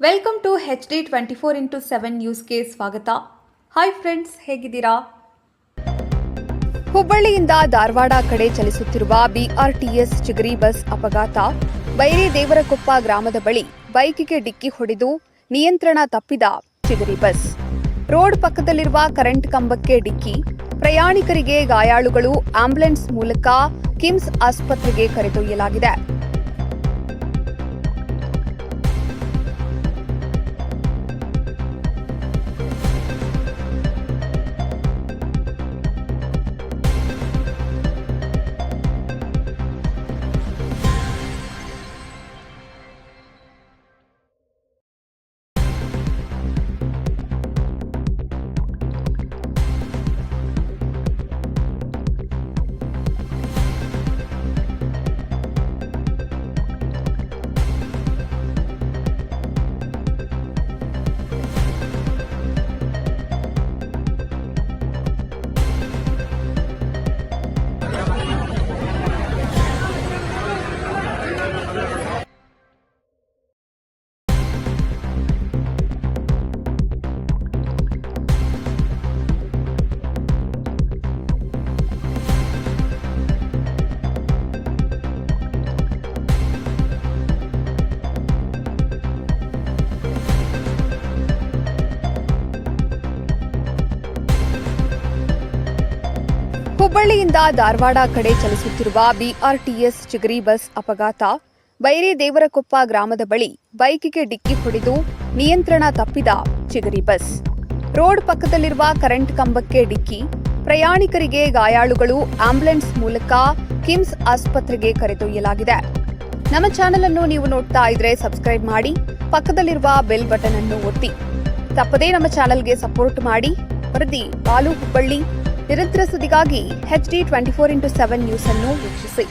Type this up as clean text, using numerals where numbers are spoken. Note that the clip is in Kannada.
ವೆಲ್ಕಮ್ ಟು HD24x7 ನ್ಯೂಸ್ಗೆ ಸ್ವಾಗತ. ಹಾಯ್ ಫ್ರೆಂಡ್ಸ್, ಹೇಗಿದ್ದೀರಾ? ಹುಬ್ಬಳ್ಳಿಯಿಂದ ಧಾರವಾಡ ಕಡೆ ಚಲಿಸುತ್ತಿರುವ BRTS ಚಿಗರಿ ಬಸ್ ಅಪಘಾತ. ಬೈರೇದೇವರಕೊಪ್ಪ ಗ್ರಾಮದ ಬಳಿ ಬೈಕಿಗೆ ಡಿಕ್ಕಿ ಹೊಡೆದು ನಿಯಂತ್ರಣ ತಪ್ಪಿದ ಚಿಗರಿ ಬಸ್. ರೋಡ್ ಪಕ್ಕದಲ್ಲಿರುವ ಕರೆಂಟ್ ಕಂಬಕ್ಕೆ ಡಿಕ್ಕಿ. ಪ್ರಯಾಣಿಕರಿಗೆ ಗಾಯಾಳುಗಳು ಆಂಬ್ಯುಲೆನ್ಸ್ ಮೂಲಕ ಕಿಮ್ಸ್ ಆಸ್ಪತ್ರೆಗೆ ಕರೆದೊಯ್ಯಲಾಗಿದೆ. ಹುಬ್ಬಳ್ಳಿಯಿಂದ ಧಾರವಾಡ ಕಡೆ ಚಲಿಸುತ್ತಿರುವ BRTS ಚಿಗರಿ ಬಸ್ ಅಪಘಾತ. ಬೈರೇದೇವರಕೊಪ್ಪ ಗ್ರಾಮದ ಬಳಿ ಬೈಕಿಗೆ ಡಿಕ್ಕಿ ಹೊಡೆದು ನಿಯಂತ್ರಣ ತಪ್ಪಿದ ಚಿಗರಿ ಬಸ್. ರೋಡ್ ಪಕ್ಕದಲ್ಲಿರುವ ಕರೆಂಟ್ ಕಂಬಕ್ಕೆ ಡಿಕ್ಕಿ. ಪ್ರಯಾಣಿಕರಿಗೆ ಗಾಯಾಳುಗಳು ಆಂಬ್ಯುಲೆನ್ಸ್ ಮೂಲಕ ಕಿಮ್ಸ್ ಆಸ್ಪತ್ರೆಗೆ ಕರೆದೊಯ್ಯಲಾಗಿದೆ. ನಮ್ಮ ಚಾನೆಲ್ ಅನ್ನು ನೀವು ನೋಡ್ತಾ ಇದ್ರೆ ಸಬ್ಸ್ಕ್ರೈಬ್ ಮಾಡಿ, ಪಕ್ಕದಲ್ಲಿರುವ ಬೆಲ್ ಬಟನ್ ಅನ್ನು ಒತ್ತಿ. ತಪ್ಪದೇ ನಮ್ಮ ಚಾನೆಲ್ಗೆ ಸಪೋರ್ಟ್ ಮಾಡಿ. ವರದಿ ಬಾಲು ಹುಬ್ಬಳ್ಳಿ. ನಿರಂತರ ಸುದ್ದಿಗಾಗಿ HD24x7 ನ್ಯೂಸ್ ಅನ್ನು ವೀಕ್ಷಿಸಿ.